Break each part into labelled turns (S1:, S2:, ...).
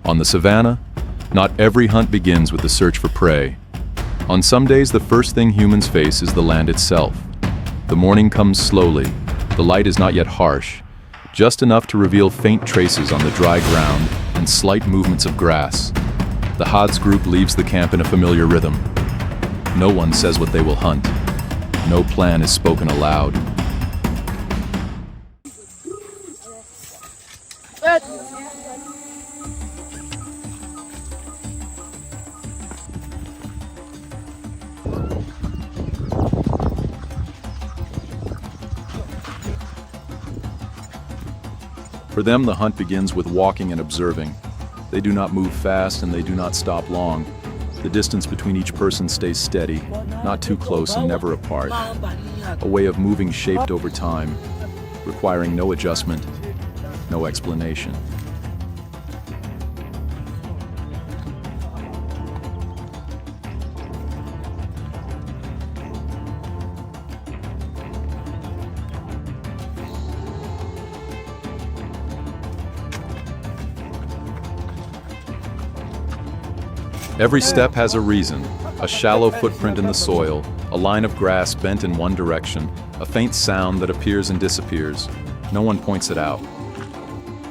S1: On the savannah, not every hunt begins with the search for prey. On some days, the first thing humans face is the land itself. The morning comes slowly. The light is not yet harsh, just enough to reveal faint traces on the dry ground and slight movements of grass. The Hadzabe group leaves the camp in a familiar rhythm. No one says what they will hunt. No plan is spoken aloud. For them, the hunt begins with walking and observing. They do not move fast and they do not stop long. The distance between each person stays steady, not too close and never apart. A way of moving shaped over time, requiring no adjustment, no explanation. Every step has a reason, a shallow footprint in the soil, a line of grass bent in one direction, a faint sound that appears and disappears. No one points it out.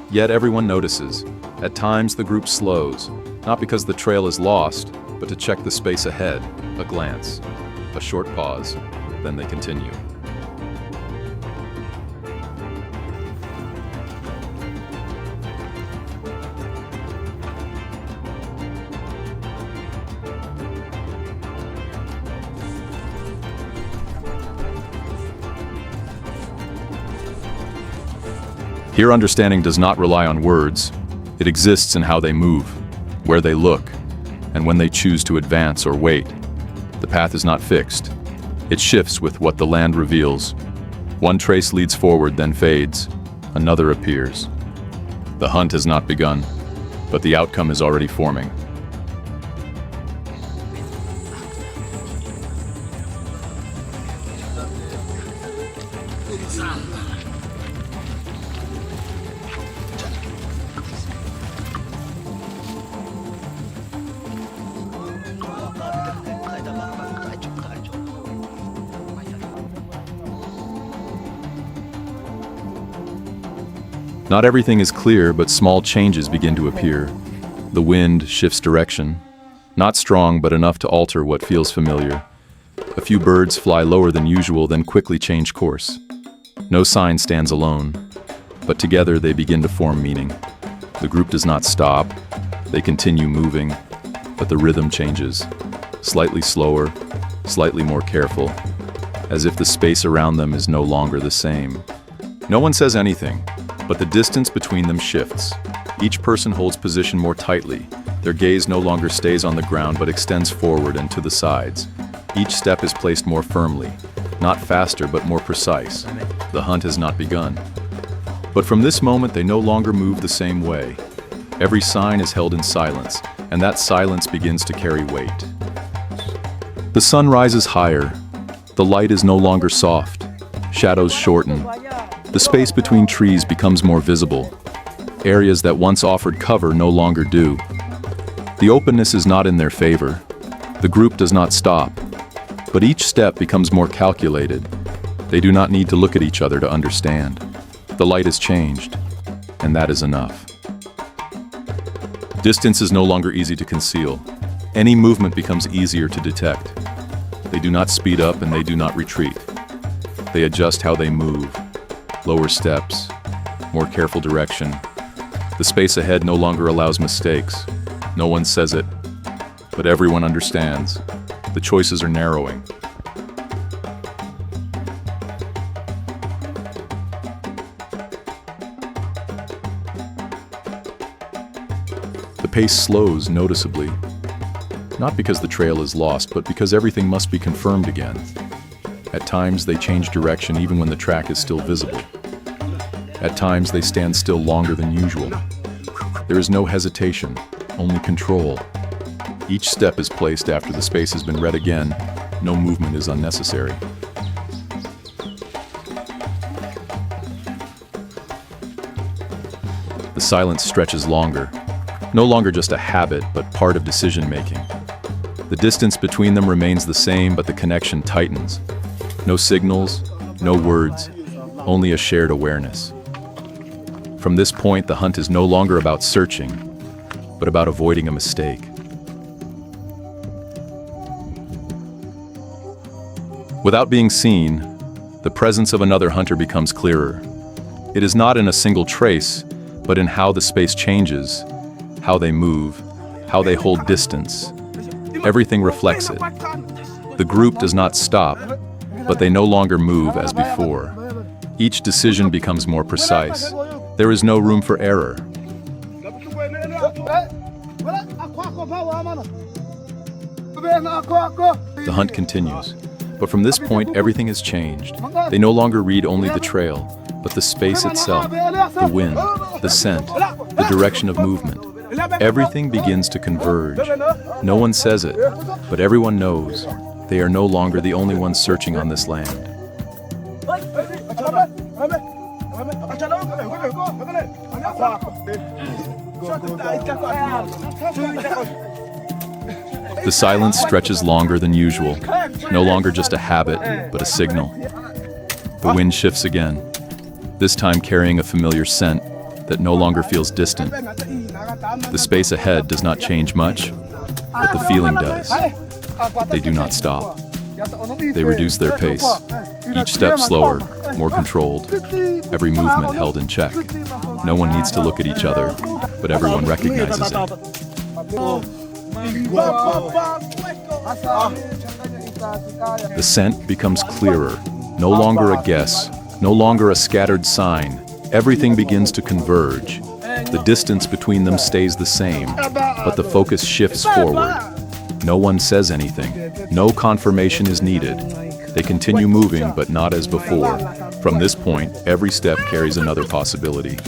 S1: Yet everyone notices. At times the group slows, not because the trail is lost, but to check the space ahead, a glance, a short pause, then they continue. Here, understanding does not rely on words. It exists in how they move, where they look, and when they choose to advance or wait. The path is not fixed. It shifts with what the land reveals. One trace leads forward, then fades. Another appears. The hunt has not begun, but the outcome is already forming. Not everything is clear, but small changes begin to appear. The wind shifts direction. Not strong, but enough to alter what feels familiar. A few birds fly lower than usual, then quickly change course. No sign stands alone, but together they begin to form meaning. The group does not stop. They continue moving, but the rhythm changes. Slightly slower, slightly more careful, as if the space around them is no longer the same. No one says anything, but the distance between them shifts. Each person holds position more tightly. Their gaze no longer stays on the ground but extends forward and to the sides. Each step is placed more firmly, not faster but more precise. The hunt has not begun. But from this moment they no longer move the same way. Every sign is held in silence, and that silence begins to carry weight. The sun rises higher. The light is no longer soft. Shadows shorten. The space between trees becomes more visible. Areas that once offered cover no longer do. The openness is not in their favor. The group does not stop. But each step becomes more calculated. They do not need to look at each other to understand. The light has changed, and that is enough. Distance is no longer easy to conceal. Any movement becomes easier to detect. They do not speed up and they do not retreat. They adjust how they move. Lower steps, more careful direction. The space ahead no longer allows mistakes. No one says it, but everyone understands. The choices are narrowing. The pace slows noticeably, not because the trail is lost, but because everything must be confirmed again. At times they change direction even when the track is still visible. At times they stand still longer than usual. There is no hesitation, only control. Each step is placed after the space has been read again. No movement is unnecessary. The silence stretches longer. no longer just a habit, but part of decision-making. The distance between them remains the same, but the connection tightens. No signals, no words, only a shared awareness. From this point, the hunt is no longer about searching, but about avoiding a mistake. Without being seen, the presence of another hunter becomes clearer. It is not in a single trace, but in how the space changes, how they move, how they hold distance. Everything reflects it. The group does not stop, but they no longer move as before. Each decision becomes more precise. There is no room for error. The hunt continues. But from this point, everything has changed. They no longer read only the trail, but the space itself, the wind, the scent, the direction of movement. Everything begins to converge. No one says it, but everyone knows. They are no longer the only ones searching on this land. The silence stretches longer than usual, no longer just a habit, but a signal. The wind shifts again, this time carrying a familiar scent that no longer feels distant. The space ahead does not change much, but the feeling does. They do not stop. They reduce their pace, each step slower, more controlled, every movement held in check. No one needs to look at each other, but everyone recognizes it. The scent becomes clearer, no longer a guess, no longer a scattered sign. Everything begins to converge. The distance between them stays the same, but the focus shifts forward. No one says anything. No confirmation is needed. They continue moving, but not as before. From this point, every step carries another possibility.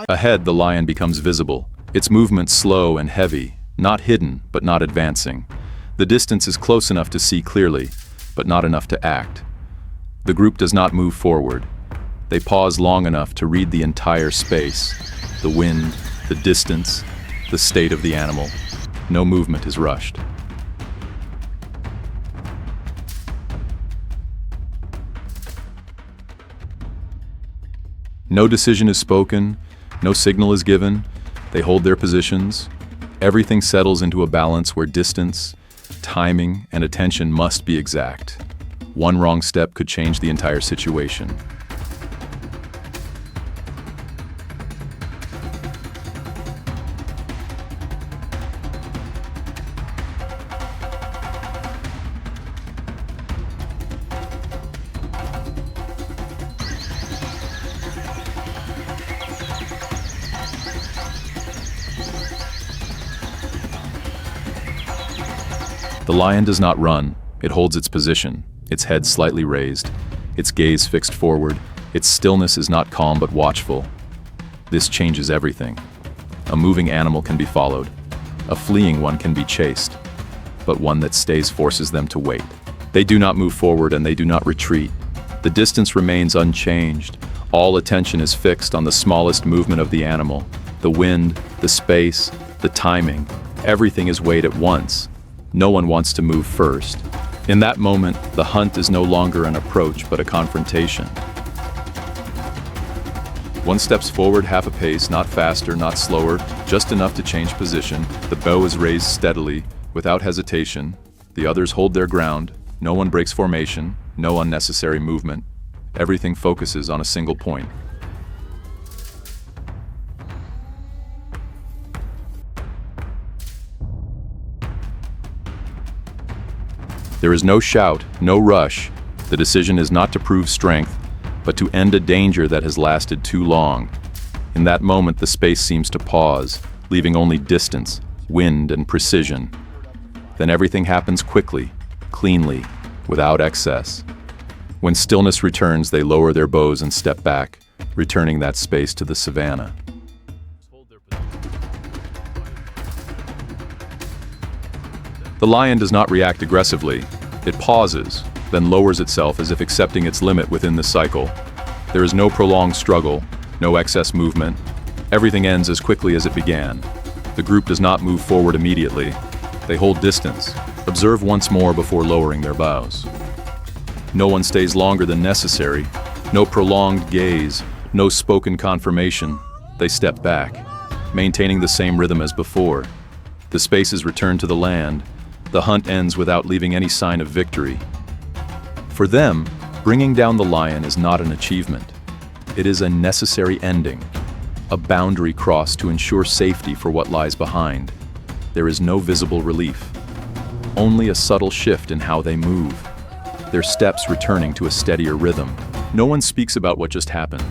S1: Ahead, the lion becomes visible. Its movement slow and heavy, not hidden, but not advancing. The distance is close enough to see clearly, but not enough to act. The group does not move forward. They pause long enough to read the entire space, the wind, the distance, the state of the animal. No movement is rushed. No decision is spoken, no signal is given. They hold their positions. Everything settles into a balance where distance, timing, and attention must be exact. One wrong step could change the entire situation. The lion does not run. It holds its position, its head slightly raised, its gaze fixed forward. Its stillness is not calm but watchful. This changes everything. A moving animal can be followed. A fleeing one can be chased. But one that stays forces them to wait. They do not move forward and they do not retreat. The distance remains unchanged. All attention is fixed on the smallest movement of the animal. The wind, the space, the timing. Everything is weighed at once. No one wants to move first. In that moment, the hunt is no longer an approach, but a confrontation. One steps forward half a pace, not faster, not slower, just enough to change position. The bow is raised steadily, without hesitation. The others hold their ground. No one breaks formation, no unnecessary movement. Everything focuses on a single point. There is no shout, no rush. The decision is not to prove strength, but to end a danger that has lasted too long. In that moment, the space seems to pause, leaving only distance, wind, and precision. Then everything happens quickly, cleanly, without excess. When stillness returns, they lower their bows and step back, returning that space to the savanna. The lion does not react aggressively. It pauses, then lowers itself as if accepting its limit within the cycle. There is no prolonged struggle, no excess movement. Everything ends as quickly as it began. The group does not move forward immediately. They hold distance, observe once more before lowering their bows. No one stays longer than necessary. No prolonged gaze, no spoken confirmation. They step back, maintaining the same rhythm as before. The spaces return to the land. The hunt ends without leaving any sign of victory. For them, bringing down the lion is not an achievement. It is a necessary ending, a boundary crossed to ensure safety for what lies behind. There is no visible relief, only a subtle shift in how they move, their steps returning to a steadier rhythm. No one speaks about what just happened.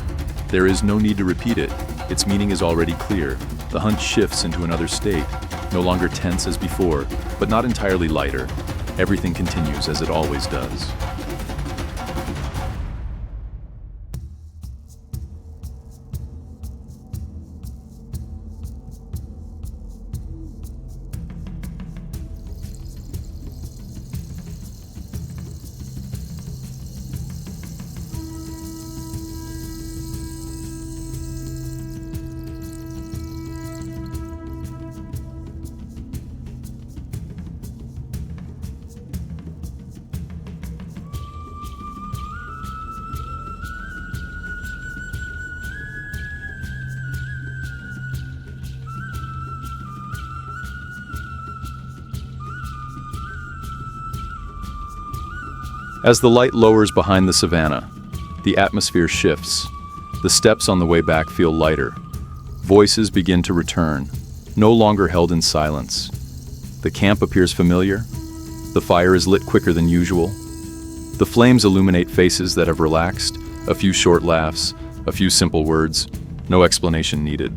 S1: There is no need to repeat it. Its meaning is already clear. The hunt shifts into another state, no longer tense as before, but not entirely lighter. Everything continues as it always does. As the light lowers behind the savannah, the atmosphere shifts. The steps on the way back feel lighter. Voices begin to return, no longer held in silence. The camp appears familiar. The fire is lit quicker than usual. The flames illuminate faces that have relaxed, a few short laughs, a few simple words, no explanation needed.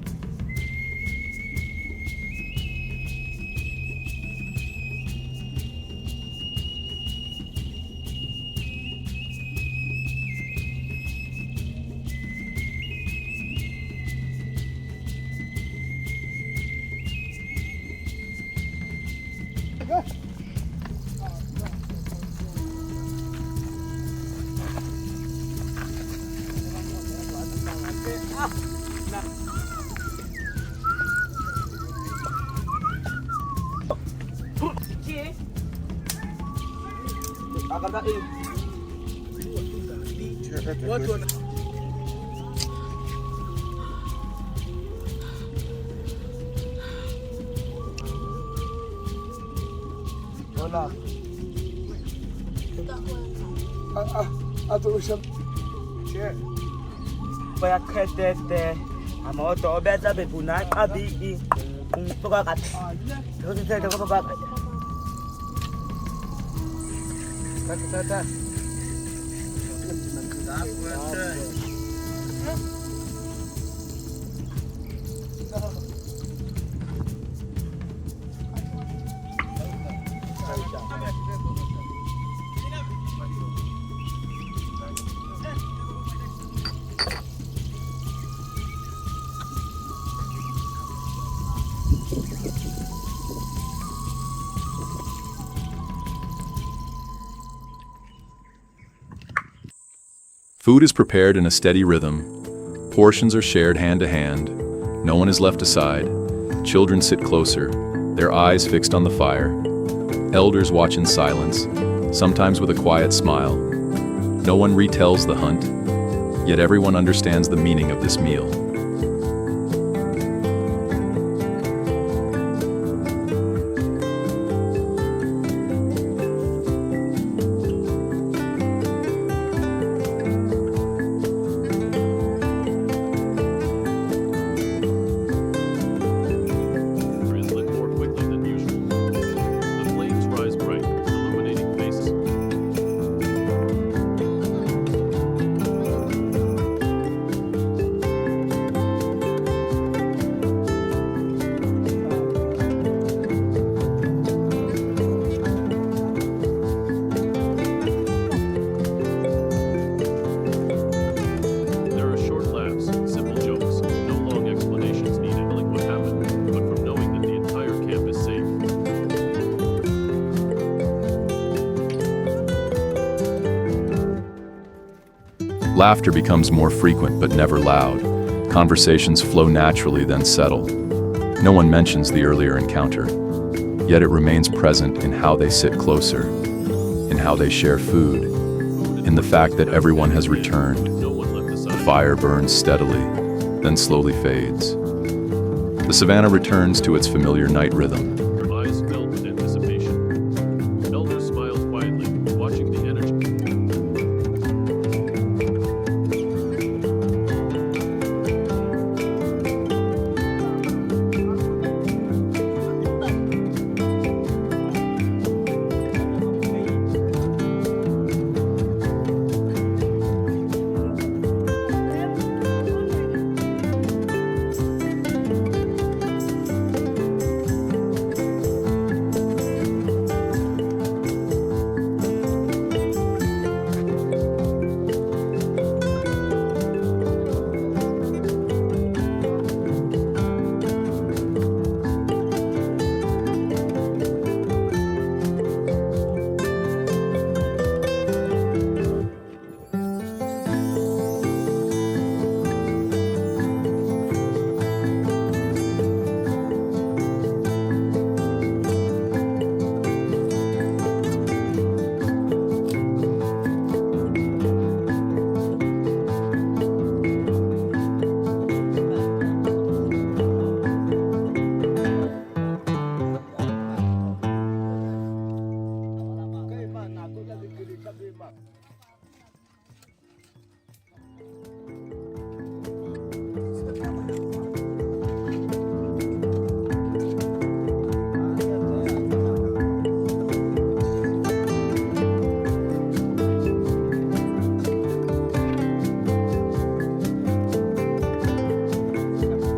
S2: Hola. Attention. Che.
S3: Saya kete amo to beta be punai abi poka kat. Terus saya poka kat.
S2: Kata.
S1: Food is prepared in a steady rhythm. Portions are shared hand to hand. No one is left aside. Children sit closer, their eyes fixed on the fire. Elders watch in silence, sometimes with a quiet smile. No one retells the hunt, yet everyone understands the meaning of this meal. Laughter becomes more frequent but never loud. Conversations flow naturally, then settle. No one mentions the earlier encounter, yet it remains present in how they sit closer, in how they share food, in the fact that everyone has returned. The fire burns steadily, then slowly fades. The savannah returns to its familiar night rhythm.
S4: Her eyes filled with anticipation. Elders smiled quietly, watching the energy.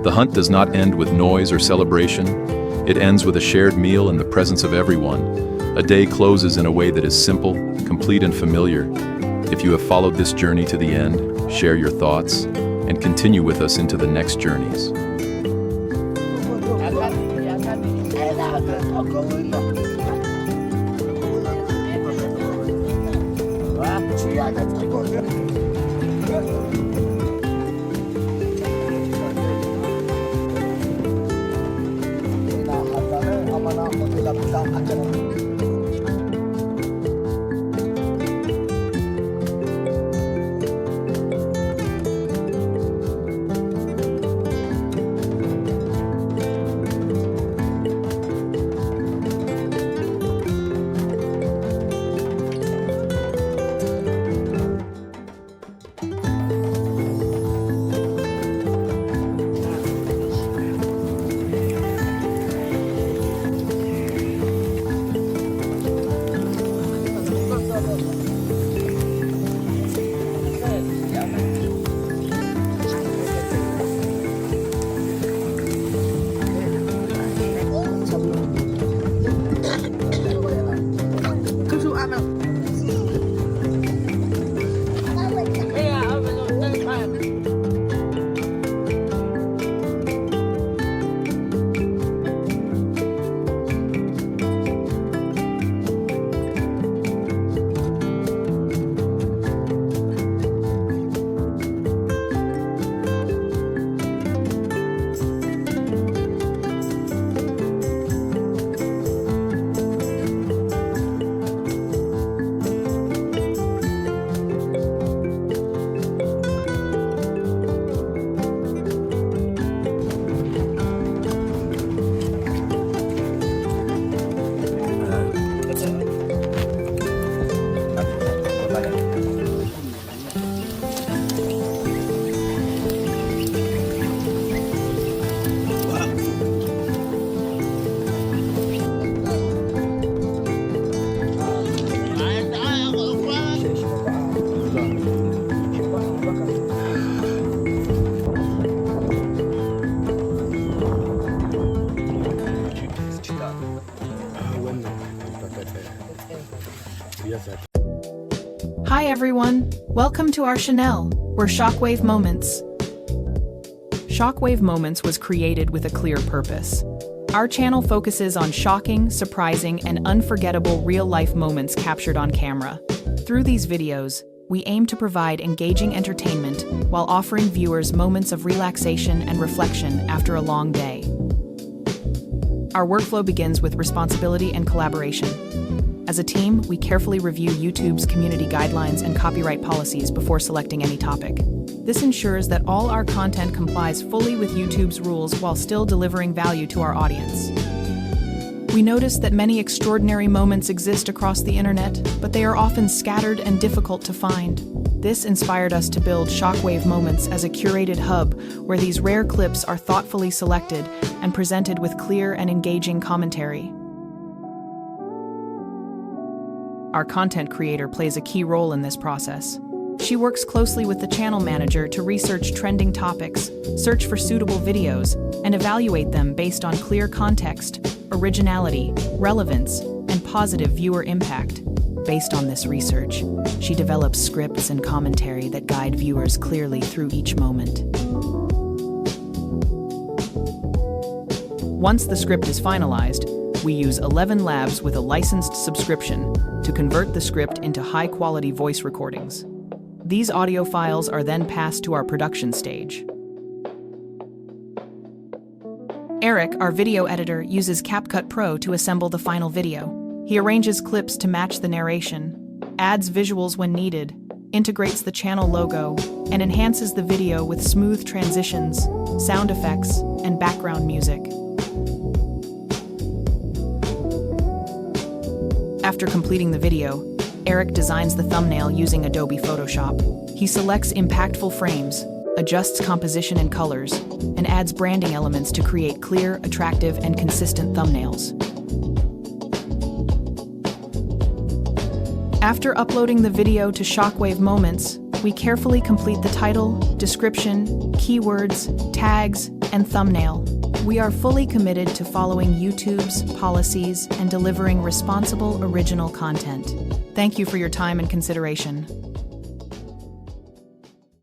S1: The hunt does not end with noise or celebration. It ends with a shared meal in the presence of everyone. A day closes in a way that is simple, complete, and familiar. If you have followed this journey to the end, share your thoughts and continue with us into the next journeys.
S5: Hi everyone, welcome to our channel, we're Shockwave Moments. Shockwave Moments was created with a clear purpose. Our channel focuses on shocking, surprising, and unforgettable real-life moments captured on camera. Through these videos, we aim to provide engaging entertainment while offering viewers moments of relaxation and reflection after a long day. Our workflow begins with responsibility and collaboration. As a team, we carefully review YouTube's community guidelines and copyright policies before selecting any topic. This ensures that all our content complies fully with YouTube's rules while still delivering value to our audience. We notice that many extraordinary moments exist across the internet, but they are often scattered and difficult to find. This inspired us to build Shockwave Moments as a curated hub where these rare clips are thoughtfully selected and presented with clear and engaging commentary. Our content creator plays a key role in this process. She works closely with the channel manager to research trending topics, search for suitable videos, and evaluate them based on clear context, originality, relevance, and positive viewer impact. Based on this research, she develops scripts and commentary that guide viewers clearly through each moment. Once the script is finalized, we use 11 labs with a licensed subscription to convert the script into high-quality voice recordings. These audio files are then passed to our production stage. Eric, our video editor, uses CapCut Pro to assemble the final video. He arranges clips to match the narration, adds visuals when needed, integrates the channel logo, and enhances the video with smooth transitions, sound effects, and background music. After completing the video, Eric designs the thumbnail using Adobe Photoshop. He selects impactful frames, adjusts composition and colors, and adds branding elements to create clear, attractive, and consistent thumbnails. After uploading the video to Shockwave Moments, we carefully complete the title, description, keywords, tags, and thumbnail. We are fully committed to following YouTube's policies and delivering responsible original content. Thank you for your time and consideration.